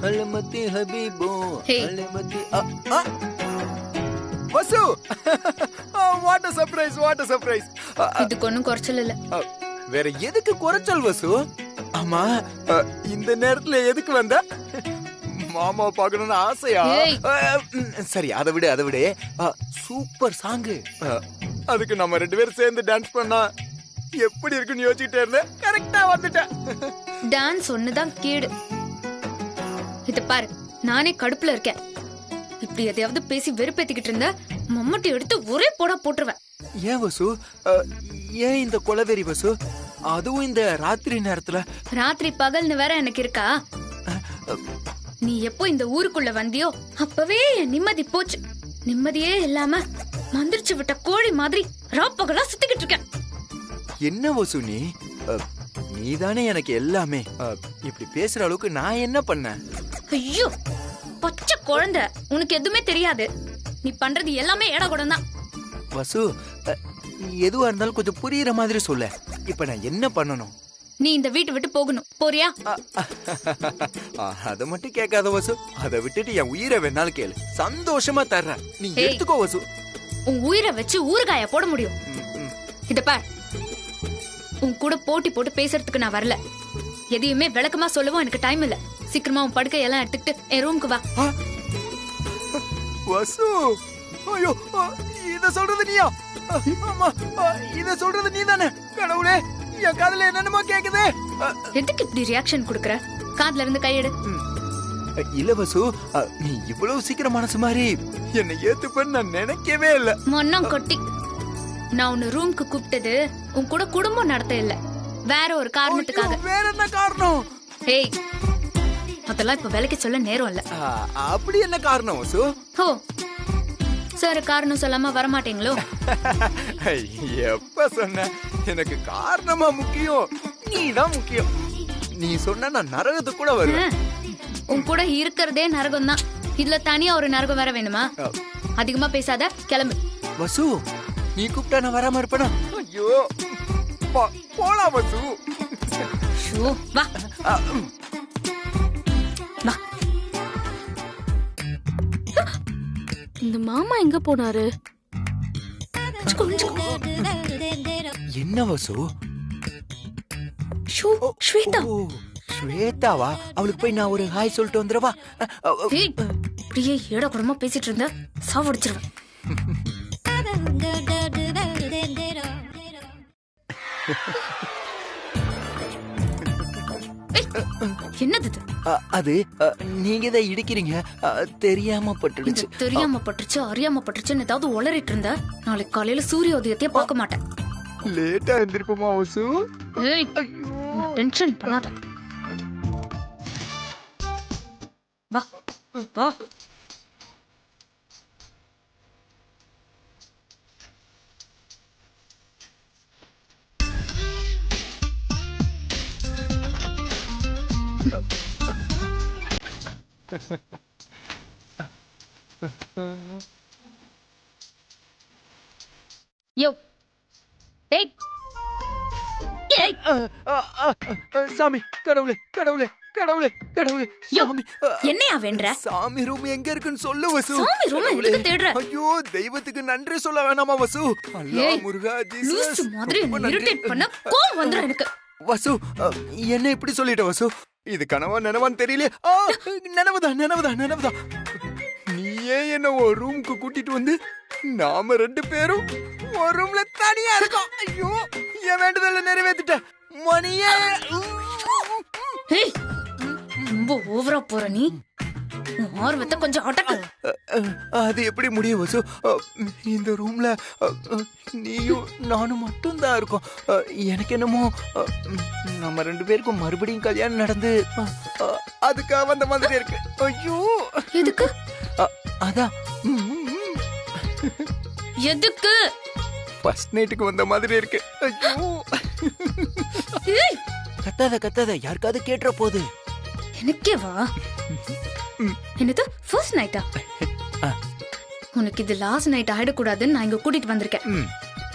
அலமதி ஹபீபோ Hey. அலமதி வசு what a surprise what a surprise இதுக்கு ஒண்ணும் குறைச்சல் இல்ல. வேற எதுக்கு குறைச்சல் வசு? ஆமா இந்த நேரத்துல எதுக்கு வந்த? மாமா பார்க்கணும்னு ஆசையா? ஏய். சரி அதை விடு சூப்பர் சாங். அதுக்கு நம்ம 2 பேரும் சேர்ந்து டான்ஸ் பண்ணா எப்படி இருக்குன்னு யோசிச்சுட்டே இருந்தேன். கரெக்டா வந்துட்டேன். டான்ஸ் ஒண்ணுதான் கேடு. இத பாரு, நானே கடுப்புல இருக்கேன். இப்படி எதையாவது பேசி வெறுப்பேத்திக்கிட்டு இருந்த மம்மட்டி எடுத்து ஒரே போடா போட்டுருவேன். ஏன் வசு? ஏன் இந்த கொலவெறி வசு? அதுவும் இந்த ராத்திரி நேரத்துல? ராத்திரி பகல்னு வேற எனக்கு இருக்கா? நீ எப்போ இந்த ஊருக்குள்ள வந்தியோ அப்பவே என் நிம்மதி போச்சு. நிம்மதியே இல்லாம மந்திரிச்சு விட்ட கோழி மாதிரி ராப்பகலா சுத்திக்கிட்டு இருக்கேன். என்ன வசு நீ? நீதானே எனக்கு எல்லாமே. இப்படி பேசுற அளவுக்கு நான் என்ன பண்ணேன்? ஐயோ, பச்சை குழந்தை, உனக்கு எதுவுமே தெரியாது. நீ பண்றது எல்லாமே ஏடகுடம் தான். வசு, எதுவா இருந்தாலும் கொஞ்சம் புரியுற மாதிரி சொல்ல. இப்ப நான் என்ன பண்ணணும்? நீ இந்த வீட்டை விட்டு போகணும். போறியா? அத மட்டும் கேட்காத வசு. அதை விட்டுட்டு என் உயிரை வேணாலும் கேளு, சந்தோஷமா தர்றேன். நீ எடுத்துக்கோ வசு. உன் உயிரை வச்சு ஊறுகாய போட முடியும். இத பார், உன் கூட போட்டி போட்டு பேசுறதுக்கு நான் வரல. எதையுமே விளக்கமா சொல்லவும் எனக்கு டைம் இல்ல. சீக்கிரமா உன் படுக்கை எல்லாம் எடுத்துக்கிட்டு என் ரூமுக்கு வா. வசு, ஐயோ, இத சொல்றது நீயா? ஆமா, இத சொல்றது நீதானே? கடவுளே, என் காதுல என்னென்னமோ கேக்குதே. எதுக்கு இப்படி ரியாக்ஷன் குடுக்குற? காதுல இருந்து கையெடு. இல்ல வசு, நீ இவ்வளவு சீக்கிரம் மனசு மாதிரி என்னை ஏத்துப்பன்னு நான் நினைக்கவே இல்ல. மொன்னம் கொட்டி. நான் உன்னை ரூமுக்கு கூப்பிட்டது உன் கூட குடும்பம் நடத்த இல்ல, வேற ஒரு காரணத்துக்காக. வேற என்ன காரணம்? ஏய், அதெல்லாம் இப்ப வேலைக்கு சொல்ல நேரம் இல்ல. அப்படி என்ன காரணம் வசு? ஓ, சார் காரணம் சொல்லாம வரமாட்டீங்களோ? எப்ப சொன்ன? எனக்கு காரணமா முக்கியம், நீதான் முக்கியம். நீ சொன்ன நான் நரகத்துக்கு கூட வருவேன். உன் கூட இருக்கிறதே நரகம் தான். இதுல தனியா ஒரு நரகம் வேற வேணுமா? அதிகமா பேசாத, கிளம்பு. வசு, நீ கூப்பிட்டா நான் வராம இருப்பேனா? ஐயோ, போலாம் வசு. வா வா. இந்த மாமா எங்க போனாரு? என்ன வசு? ஸ்வேதா. ஸ்வேதாவா? அவளுக்கு போய் நான் ஒரு ஹாய் சொல்லிட்டு வந்துடவா? இப்படியே ஏடகுடமா பேசிட்டு இருந்த சாவடிச்சிருவேன். என்னது? அது நீங்க இதை இடிக்கிறீங்க, தெரியாம பட்டுடுச்சு. தெரியாம பட்டுருச்சு, அறியாம பட்டுருச்சுன்னு ஏதாவது உளறிட்டு இருந்த நாளைக்கு காலையில சூரியோதயத்தையே பார்க்க மாட்டேன். லேட்டா எந்திரிப்போமா வசு? டென்ஷன் பண்ணாத. வா வா. யோ, டேய். சாமி, கடவுளே கடவுளே கடவுளே கடவுளே. சாமி, என்னையா வேண்ட? சாமி ரூம் எங்க இருக்குன்னு சொல்லு வசு. சாமி ரூம் எதுக்கு தேடுற? ஐயோ, தெய்வத்துக்கு நன்றி சொல்ல வேணாமா வசு? அல்லாஹ் முருகா ஜீசஸ். லூசு மாதிரி இரிட்டேட் பண்ண கோவம் வந்துரும் எனக்கு. வசு, என்ன இப்படி சொல்லிட்ட வசு? இது கனவா நினைவான்னு தெரியல. நினைவுதான் நினைவுதான் நினைவுதான். நீயே என்ன ஒரு ரூமுக்கு கூட்டிட்டு வந்து நாம 2 பேரும் ஒரு ரூம்ல தனியா இருக்கோம். ஐயோ, என் வேண்டுதல நிறைவேத்திட்ட மணியே. ரொம்ப ஓவரா போற நீ. ஆர்வத்தை கொஞ்சம் அடக்கு. அது எப்படி முடியும் வசு? இந்த ரூம்ல நீயும் நானும் மட்டும் தான் இருக்கோம். எனக்கு என்னமோ நம்ம 2 பேருக்கும் மறுபடியும் கல்யாணம் நடந்து அதுக்காக வந்த மாதிரி இருக்கு. ஐயோ, எதுக்கு? அதான் எதுக்கு? ஃபர்ஸ்ட் நைட்டுக்கு வந்த மாதிரி இருக்கு. ஐயோ, கத்தாத கத்தாத, யாருக்காவது கேட்டுற போகுது. எனக்கே வா. என்னது ஃபர்ஸ்ட் நைட்டா? உனக்கு இது லாஸ்ட் நைட் ஆயிடக்கூடாதுன்னு நான் இங்க கூட்டிட்டு வந்திருக்கேன்.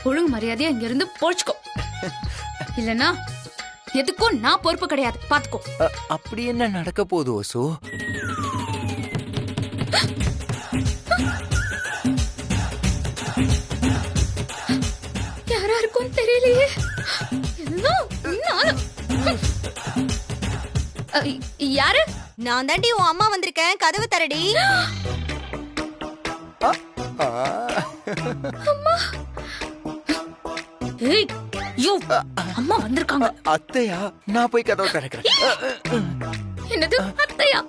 ஒழுங்கு மரியாதையா இங்க இருந்து போச்சுக்கோ, இல்லனா எதுக்கும் நான் பொறுப்பு கிடையாது, பாத்துக்கோ. அப்படி என்ன நடக்க போகுது வசு? யாரா இருக்கும் தெரியலையே. யாரு? நான் தாண்டி உன் அம்மா வந்திருக்கேன், கதவு தரடி. ஏய், அம்மா வந்திருக்காங்க. அத்தையா? நான் போய் கதவை திறக்கிறேன். என்னது அத்தையா?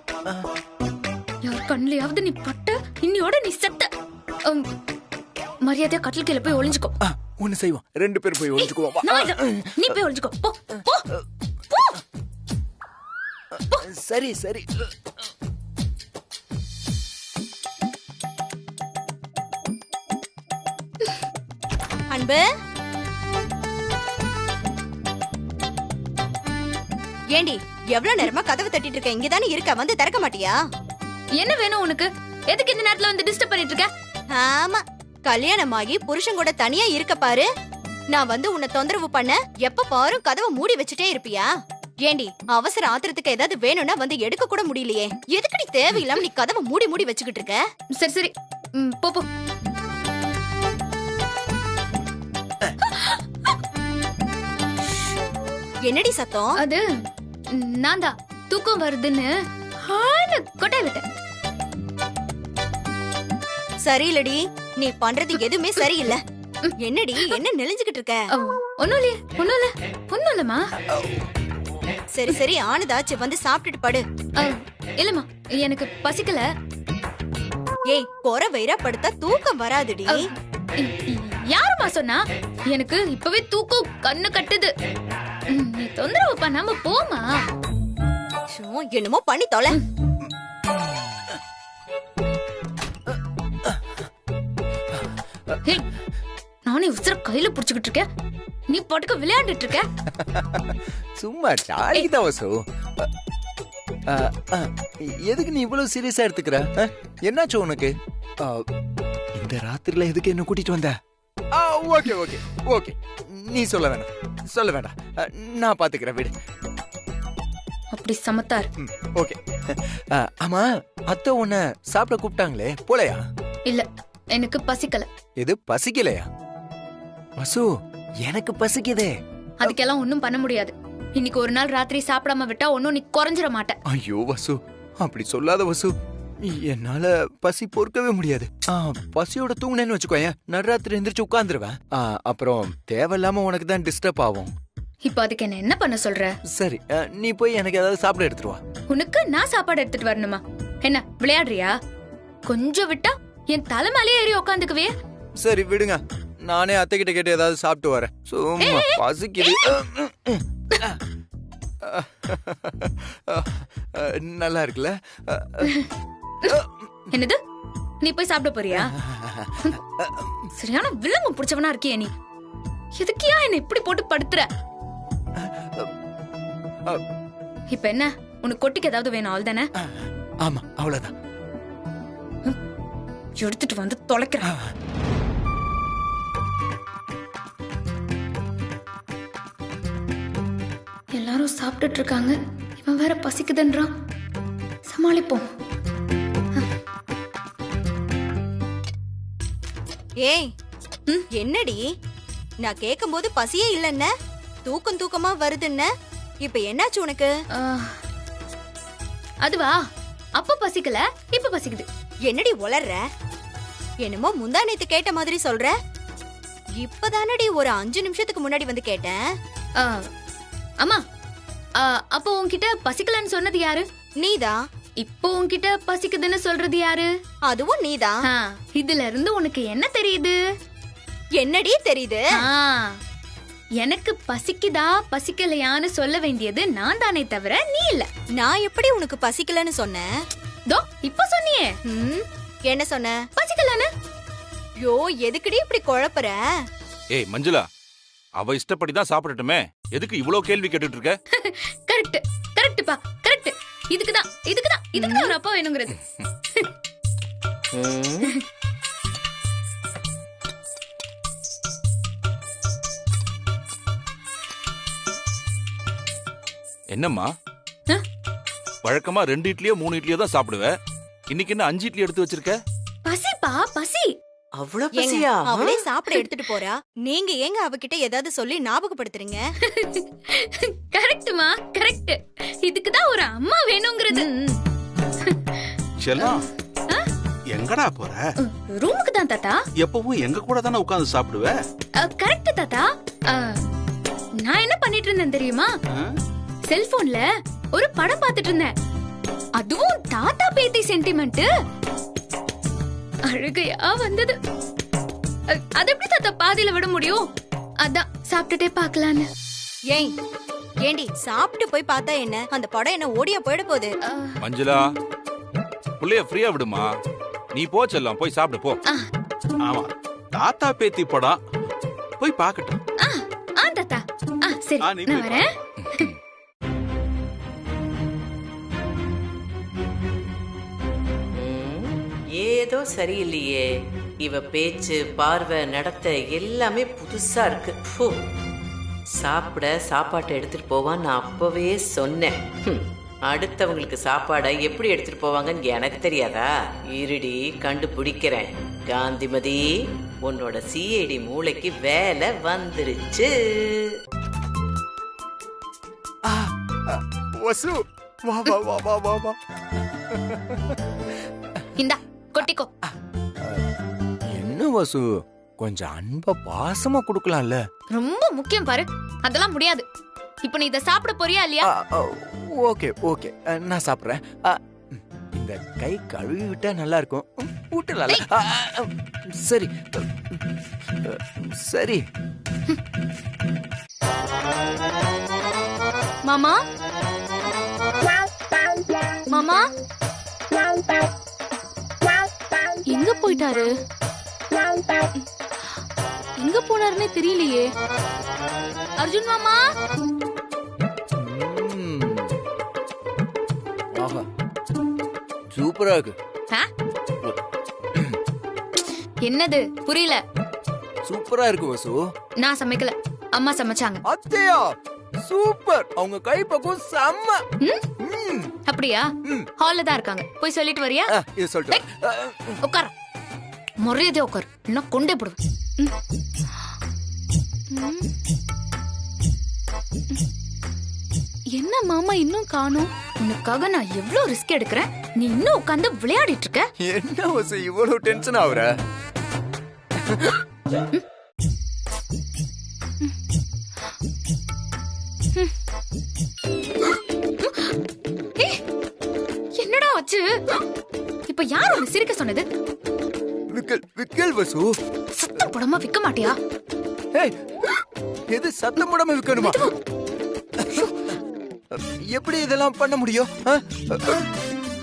யார் கண்ணிலையாவது நீ பட்ட, இன்னியோட நீ செத்த. மரியாதையா கட்டில் கீழே போய் ஒளிஞ்சுக்கோ. ஒண்ணு செய்வோம், 2 பேர் போய் ஒளிஞ்சுக்குவோம். நீ போய் ஒளிஞ்சுக்கோ. போ போ. சரி சரி. அன்பு, ஏண்டி எவ்வளவு நேரமா கதவு தட்டிட்டு இருக்க? இங்கதானே இருக்க, வந்து திறக்க மாட்டியா? என்ன வேணும் உனக்கு? எதுக்கு இந்த நேரத்துல வந்து டிஸ்டர்ப் பண்ணிட்டு இருக்க? ஆமா, கல்யாணமாகி புருஷன் கூட தனியா இருக்க பாரு. நான் வந்து உன்னை தொந்தரவு பண்ண எப்ப பாரு கதவை மூடி வச்சுட்டே இருப்பியா? ஏண்டி அவசர ஆத்திரத்துக்கு ஏதாவது வேணும்னா வந்து எடுக்க கூட முடியலையே. எதுக்கடி தேவையில்லாம நீ கதவை மூடி மூடி வச்சுக்கிட்டு இருக்க? சரி சரி, போ போ. என்னடி சத்தம்? அது நான் தான் தூக்கம் வருதுன்னு கொட்டை விட்டேன். சரியில்லடி, நீ பண்றது எதுவுமே சரியில்லை. என்னடி என்ன நெளிஞ்சுகிட்டு இருக்க? ஒண்ணும் இல்லையே, ஒண்ணும் இல்ல, ஒண்ணும் இல்லம்மா. சரி சரி, ஆனதாச்சு, வந்து சாப்பிட்டுட்டு படு. இல்லம்மா, எனக்கு பசிக்கல. ஏய், கொர வயிறா படுத்தா தூக்கம் வராதுடி. யாருமா சொன்னா? எனக்கு இப்பவே தூக்கம் கண்ணு கட்டுது. நீ தொந்தரவு பண்ணாம போமா. என்னமோ பண்ணி தொலை. நானே உசுர கையில புடிச்சுக்கிட்டு இருக்கேன், நீ பாட்டுக்கு விளையாண்டுட்டு இருக்க. சும்மா ஜாலிதான் வசு. எதுக்கு நீ இவ்வளவு சீரியஸா எடுத்துக்கிற? என்னாச்சு உனக்கு? இந்த ராத்திரில எதுக்கு என்ன கூட்டிட்டு வந்த? ஓகே ஓகே ஓகே, நீ சொல்ல வேணாம், சொல்ல வேண்டாம், நான் பாத்துக்கிறேன், விடு. அப்படி சமத்தார். ஓகே. ஆமா, அத்தை உன்னை சாப்பிட கூப்பிட்டாங்களே, போலையா? இல்ல, எனக்கு பசிக்கல. எது பசிக்கலையா? வசு, எனக்கு பசிக்குதே. அதுக்கெல்லாம் ஒண்ணும் பண்ண முடியாது. இன்னைக்கு ஒரு நாள் ராத்திரி சாப்பிடாம விட்டா ஒன்னும் நீ குறைஞ்சிட மாட்ட. ஐயோ வசு, அப்படி சொல்லாத வசு. என்னால பசி பொறுக்கவே முடியாது. பசியோட தூங்குனேன்னு வச்சுக்கோயேன், நடுராத்திரி எந்திரிச்சு உட்கார்ந்துருவேன். அப்புறம் தேவையில்லாம உனக்கு தான் டிஸ்டர்ப் ஆகும். இப்ப அதுக்கு என்ன பண்ண சொல்ற? சரி, நீ போய் எனக்கு ஏதாவது சாப்பிட எடுத்துட்டு வா. உனக்கு நான் சாப்பாடு எடுத்துட்டு வரணுமா? என்ன விளையாடுறியா? கொஞ்சம் விட்டா என் தலை மேலே ஏறி உட்காந்துக்குவே. சரி விடுங்க, நானே அத்தை கிட்ட கேட்டு ஏதாவது சாப்பிட்டு வரேன். சும்மா பசிக்குது. நல்லா இருக்குல்ல? என்னது, நீ போய் சாப்பிட போறியா? சரியான விலங்கு புடிச்சவனா இருக்கியே நீ. எதுக்கியா என்ன இப்படி போட்டு படுத்துற? இப்ப என்ன, உனக்கு கொட்டிக்கு ஏதாவது வேணும், அவள் தானே? ஆமா, அவ்வளவுதான். எடுத்துட்டு வந்து தொலைக்கிறேன். எல்லாரும் சாப்பிட்டுட்டு இருக்காங்க, இவன் வேற பசிக்குதுன்றான். சமாளிப்போம். ஏய், என்னடி நான் கேட்கும் போது பசியே இல்லன்னு, தூக்கம் தூக்கமா வருதுன்னு, இப்ப என்னாச்சு உனக்கு? அதுவா, அப்ப பசிக்கல, இப்ப பசிக்குது. என்னடி உளர்ற? என்னமோ முந்தா நேத்து கேட்ட மாதிரி சொல்ற. இப்பதானடி ஒரு 5 நிமிஷத்துக்கு முன்னாடி வந்து கேட்டேன். அம்மா, அப்போ உன்கிட்ட பசிக்கலன்னு சொன்னது யாரு? நீதான். இப்போ உன்கிட்ட பசிக்குதுன்னு சொல்றது யாரு? அதுவும் நீதான். இதுல இருந்து உனக்கு என்ன தெரியுது? என்னடி தெரியுது? எனக்கு பசிக்குதா பசிக்கலையான்னு சொல்ல வேண்டியது நான் தானே தவிர நீ இல்ல. நான் எப்படி உனக்கு பசிக்கலன்னு சொன்னேன்? தோ இப்ப சொன்னியே. என்ன சொன்ன? பசிக்கலன்னு. யோ, எதுக்குடி இப்படி குழப்பற? ஏய் மஞ்சுளா, அவ இஷ்டப்படிதான் சாப்பிடட்டுமே, எதுக்கு இவ்வளவு கேள்வி கேட்டுட்டு இருக்க? கரெக்ட் கரெக்ட்பா, கரெக்ட். இதுக்குதான் ஒரு அப்பா வேணுங்கிறது. என்னம்மா ஆ? வழக்கமா 2 இட்லியோ 3 இட்லியோ தான் சாப்பிடுவ. இன்னைக்கு என்ன 5 இட்லி எடுத்து வச்சிருக்க? பசிப்பா பசி. அவ்வளவு ஏங்க, பசியா? அவளே சாப்பிட எடுத்துட்டு போறா. நீங்க ஏங்க அவகிட்ட ஏதாவது சொல்லி ஞாபகப்படுத்துறீங்க? கரெக்ட்மா கரெக்ட். இதுக்குதான் ஒரு அம்மா வேணுங்கிறது. செல்லம், எங்கடா போற? ரூமுக்கு தான் தாத்தா. எப்பவும் எங்க கூட தானே உட்கார்ந்து சாப்பிடுவ? கரெக்ட் தாத்தா. நான் என்ன பண்ணிட்டு இருந்தேன் தெரியுமா? செல்போன்ல ஒரு படம் பார்த்துட்டு இருந்தேன். அதுவும் தாத்தா பேத்தி சென்டிமெண்ட். அழுகையா வந்தது. அது எப்படி தாத்தா பாதியில விட முடியும்? அதான் சாப்பிட்டுட்டே பாக்கலான்னு. ஏண்டி சாப்பிட்டு போய் பார்த்தா என்ன? அந்த படம் என்ன ஓடியா போயிட போகுது? மஞ்சுளா, புள்ளைய ஃப்ரீயா விடுமா. நீ போ செல்லம், போய் சாப்பிடு போ. ஆமா, தாத்தா பேத்தி படம் போய் பாக்கட்டும். தாத்தா சரி, நீ நான் போய் வரேன். ஏதோ சரியில்லையே. இவ பேச்சு, பார்வை, நடத்தை எல்லாமே புதுசா இருக்கு. ஃபு. சாப்பிட சாப்பாட்டை எடுத்துட்டு போவான்னு நான் அப்பவே சொன்னேன். அடுத்தவங்களுக்கு சாப்பாடை எப்படி எடுத்துட்டு போவாங்கன்னு எனக்கு தெரியாதா? இருடி, கண்டுபிடிக்கிறேன். காந்திமதி, உன்னோட சிஐடி மூளைக்கு வேலை வந்துருச்சு. வசு, வா வா வா வா வா வா. இந்தா கொட்டிக்கோ. என்ன வசு, கொஞ்சம் அன்பா பாசமா குடுக்கலாம்ல. ரொம்ப முக்கியம் பாரு. அதெல்லாம் முடியாது. இப்ப நீ இத சாப்பிட போறியா இல்லையா? ஓகே ஓகே, நான் சாப்பிடுறேன். இந்த கை கழுவி விட்டா நல்லா இருக்கும். ஊட்டலாம்ல. சரி சரி. மாமா மாமா எங்க போயிட்டாரு? எங்க போனாருன்னே தெரியலையே. அர்ஜுன் மாமா, ஆஹா, சூப்பரா இருக்கு. என்னது புரியல? சூப்பரா இருக்கு வசு. நான் சமைக்கல, அம்மா சமைச்சாங்க. அத்தையா, சூப்பர். அவங்க கை பக்கம் செம்ம. அப்படியா? ஹால்ல தான் இருக்காங்க. போய் சொல்லிட்டு வரியா? இது சொல்லிட்டு உட்கார. மரியாதை உட்கார், இல்லைன்னா கொண்டே போடுவேன். என்ன மாமா இன்னும் காணோம்? உனக்காக நான் எவ்வளவு ரிஸ்க் எடுக்கிறேன், நீ இன்னும் உட்கார்ந்து விளையாடிட்டு இருக்க. என்ன வசு இவ்வளவு டென்ஷன் ஆகுற? என்னடா ஆச்சு? இப்ப யார் உன்னை சிரிக்க சொன்னது? விக்கல் விக்கல் வசு. சத்தம் போடாம விக்க மாட்டியா? ஏய், எது சத்தம் போடாம விக்கணுமா? எப்படி இதெல்லாம் பண்ண முடியும்?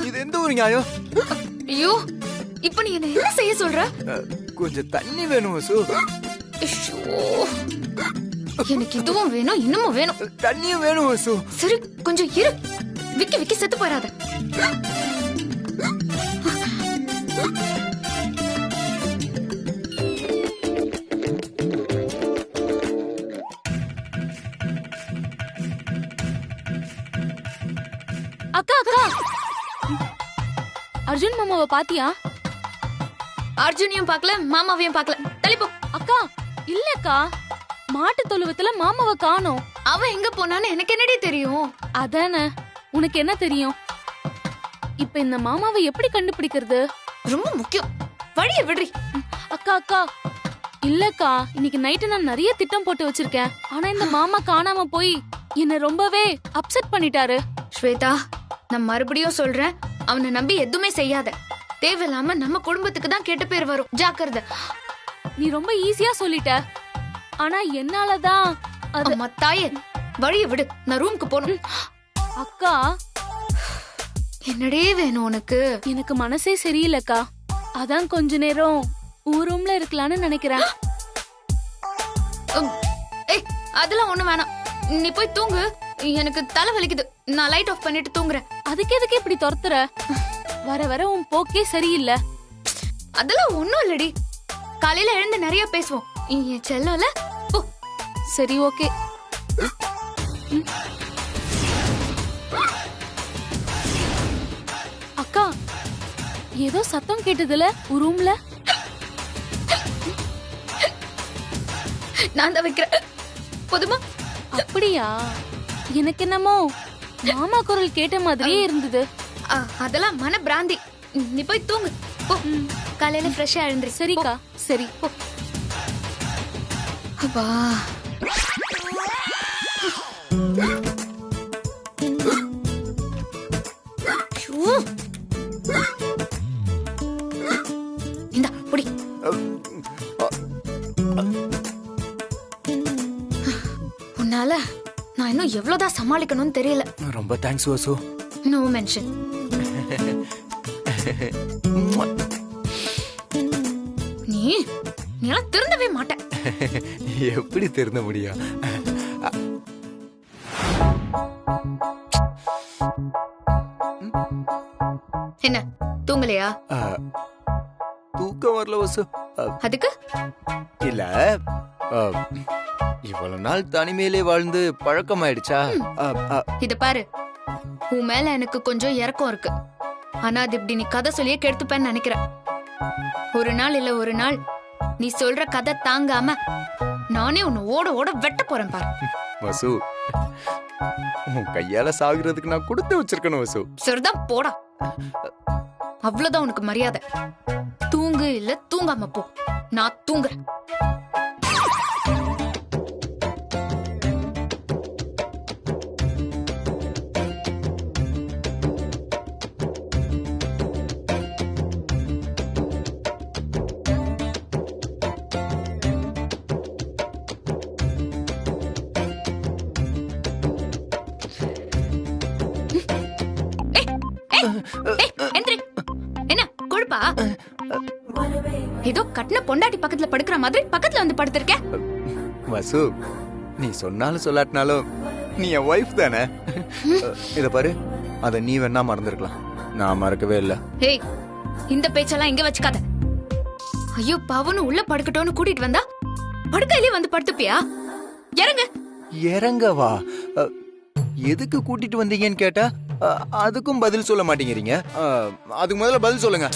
இது எந்த ஒரு நியாயம்? ஐயோ, இப்ப நீ என்ன என்ன செய்ய சொல்ற? கொஞ்சம் தண்ணி வேணும் வசு. எனக்கு இதுவும் வேணும், இன்னமும் வேணும். தண்ணியும் வேணும் வசு. சரி, கொஞ்சம் இரு. விக்கி விக்கி செத்து போறாத. அக்கா அக்கா, அர்ஜுன் மாமாவை பாத்தியா? அர்ஜுனையும் பார்க்கல, மாமாவையும் பார்க்கல. தள்ளிப்போ. அக்கா இல்லக்கா, மாட்டு தொழுவத்துல மாமாவை காணோம். அவன் எங்க போனான்னு எனக்கு என்னடி தெரியும்? அதானே, உனக்கு என்ன தெரியும்? இப்ப இந்த மாமாவை எப்படி கண்டுபிடிக்கிறது? ரொம்ப முக்கியம். வழிய விடுறி. அக்கா அக்கா, இல்லக்கா, இன்னைக்கு நைட்டு நான் நிறைய திட்டம் போட்டு வச்சிருக்கேன். ஆனா இந்த மாமா காணாம போய் என்ன ரொம்பவே அப்செட் பண்ணிட்டாரு. ஸ்வேதா, நான் மறுபடியும் சொல்றேன், அவனை நம்பி எதுவுமே செய்யாத. தேவையில்லாம நம்ம குடும்பத்துக்கு தான் கெட்ட பேர் வரும். ஜாக்கிரதை. நீ ரொம்ப ஈஸியா சொல்லிட்ட, ஆனா என்னாலதான் அது. அம்மா தாயே, வழிய விடு. நான் ரூமுக்கு போகணும். அக்கா, என்னடே வேணும் உனக்கு? எனக்கு மனசே சரியில்லக்கா. அதான் கொஞ்ச நேரம் உன் ரூம்ல இருக்கலாம்னு நினைக்கிறேன். ஏய், அதெல்லாம் ஒண்ணு வேணாம். நீ போய் தூங்கு. எனக்கு தலை வலிக்குது. நான் லைட் ஆஃப் பண்ணிட்டு தூங்குறேன். அதுக்கு எதுக்கு இப்படி துரத்துற? வர வர உன் போக்கே சரியில்லை. அதெல்லாம் ஒண்ணும் இல்லடி. காலையில எழுந்து நிறைய பேசுவோம். என் செல்லல. சரி, ஓகே. ஏதோ சத்தம் கேட்டதுல ரூம்ல. நான் தான் வைக்கிறேன் போதுமா? அப்படியா? எனக்கு என்னமோ மாமா குரல் கேட்ட மாதிரியே இருந்தது. அதெல்லாம் மன பிராந்தி. நீ போய் தூங்கு போ. காலையில ஃப்ரெஷ்ஷா எழுந்துரு. சரிக்கா, சரி. போ. வா. இந்தா புடி. உன்னால நான் இன்னும் எவ்வளவுதான் சமாளிக்கணும்னு தெரியல. ரொம்ப தேங்க்ஸ் வாசு. No mention. நீ எல்லாம் திருந்தவே மாட்ட. எப்படி திருந்த முடியும்? என்ன தூங்கலையா? தூக்கம் வரல வாசு. அதுக்கு இல்ல, இவ்வளவு நாள் தனிமையிலே வாழ்ந்து பழக்கமாயிடுச்சா? இத பாரு, உன் மேல எனக்கு கொஞ்சம் இறக்கம் இருக்கு. ஆனா அது இப்படி நீ கதை சொல்லியே கெடுத்துப்பேன்னு நினைக்கிறேன். ஒரு நாள் இல்ல ஒரு நாள் நீ சொல்ற கதை தாங்காம நானே உன்னை ஓட ஓட வெட்ட போறேன் பாரு. வசு, உன் கையால சாகுறதுக்கு நான் கொடுத்து வச்சிருக்கணும் வசு. சரிதான் போடா. அவ்வளவுதான் உனக்கு மரியாதை. தூங்கு இல்ல தூங்காம போ. நான் தூங்குறேன். என்ன கொழுப்பா? ஏதோ கட்டின பொண்டாட்டி பக்கத்துல படுக்கிற மாதிரி பக்கத்துல வந்து படுத்திருக்க. வசு, நீ சொன்னாலும் சொல்லாட்டினாலும் நீ என் வைஃப் தானே. இத பாரு, அத நீ வேணா மறந்துருக்கலாம், நான் மறக்கவே இல்ல. ஏய், இந்த பேச்செல்லாம் இங்க வச்சுக்காத. ஐயோ பவனு உள்ள படுக்கட்டோன்னு கூட்டிட்டு வந்தா படுக்கையிலே வந்து படுத்துப்பியா? இறங்க. இறங்கவா? எதுக்கு கூட்டிட்டு வந்தீங்கன்னு கேட்டா அதுக்கும் பதில் சொல்ல மாட்டேங்கிறீங்க. அதுக்கு முதல்ல பதில் சொல்லுங்க.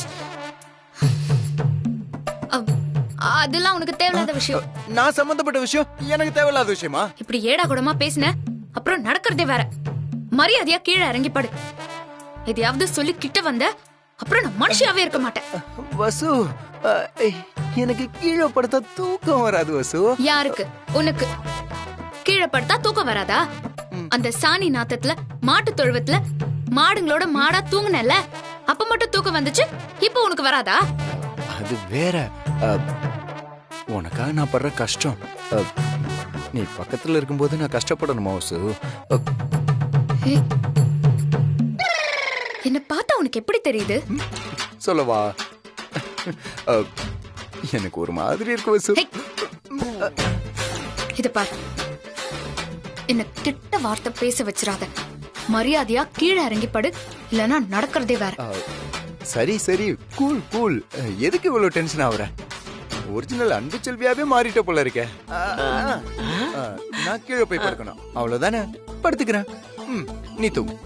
அதெல்லாம் உனக்கு தேவையில்லாத விஷயம். நான் சம்பந்தப்பட்ட விஷயம் எனக்கு தேவையில்லாத விஷயமா? இப்படி ஏடா கூடமா பேசின அப்புறம் நடக்கிறதே வேற. மரியாதையா கீழே இறங்கி படு. எதையாவது சொல்லி கிட்ட வந்த அப்புறம் நான் மனுஷியாவே இருக்க மாட்டேன். வசு, எனக்கு கீழே படுத்தா தூக்கம் வராது வசு. யாருக்கு? உனக்கு. கீழே படுத்தா தூக்கம் வராதா? அந்த சாணி நாத்தத்துல மாட்டு தொழுவத்துல மாடுங்களோட மாடா தூங்குனல, அப்ப மட்டும் தூக்கம் வந்துச்சு. இப்போ உனக்கு வராதா? அது வேற. உனக்காக நான் படுற கஷ்டம் நீ பக்கத்துல இருக்கும்போது நான் கஷ்டப்படணுமா வசு? என்ன பார்த்தா உனக்கு எப்படி தெரியுது? சொல்லவா? எனக்கு ஒரு மாதிரி இருக்கு வசு. இத பாரு, என்ன கிட்ட வார்த்தை பேச வச்சிராத. மரியாதையா கீழே இறங்கி படு, இல்லனா நடக்கிறதே வேற. சரி சரி, கூல் கூல். எதுக்கு இவ்வளவு டென்ஷன் ஆகுற? ஒரிஜினல் அன்பு செல்வியாவே மாறிட்ட போல இருக்க. நான் கீழே போய் படுக்கணும், அவ்வளவுதானே? படுத்துக்கிறேன். நீ தூங்கு.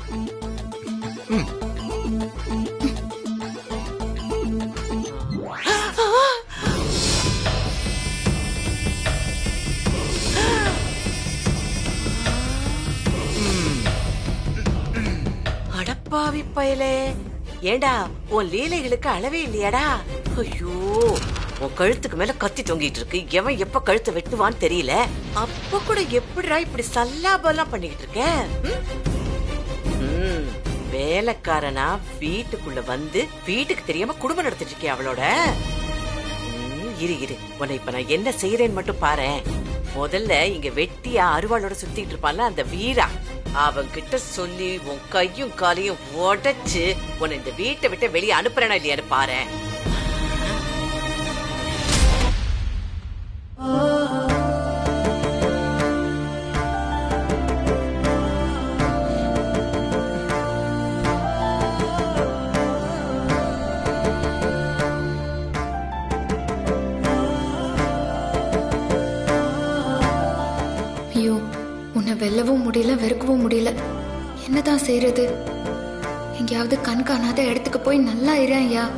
அடப்பாவி பயலே, ஏண்டா உன் லீலைகளுக்கு அளவே இல்லையாடா? ஐயோ, உன் கழுத்துக்கு மேல கத்தி தொங்கிட்டு இருக்கு. எவன் எப்ப கழுத்தை வெட்டுவான்னு தெரியல. அப்ப கூட எப்படிடா இப்படி சல்லாபெல்லாம் பண்ணிக்கிட்டு இருக்க? வேலைக்காரனா வீட்டுக்குள்ள வந்து வீட்டுக்கு தெரியாம குடும்பம் நடத்திட்டு இருக்கிய அவளோட. இரு இரு, உன்னை இப்ப நான் என்ன செய்யறேன்னு மட்டும் பாரு. முதல்ல இங்க வெட்டியா அருவாளோட சுத்திட்டு இருப்பான்ல அந்த வீரா, அவன்கிட்ட சொல்லி உன் கையும் காலையும் உடைச்சு உன்னை இந்த வீட்டை விட்டு வெளியே அனுப்புறேனா இல்லையான்னு பாரு. ஐயோ, உன்னை வெல்லவும் முடியல, வெறுக்கவும் முடியல. என்னதான் செய்யறது? இங்க எங்கேயாவது கண் காணாத இடத்துக்கு போய் நல்லா இரு ஐயா.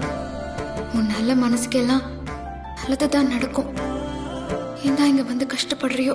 உன் நல்ல மனசுக்கெல்லாம் நல்லதுதான் நடக்கும். ஏன் தான் இங்க வந்து கஷ்டப்படுறியோ?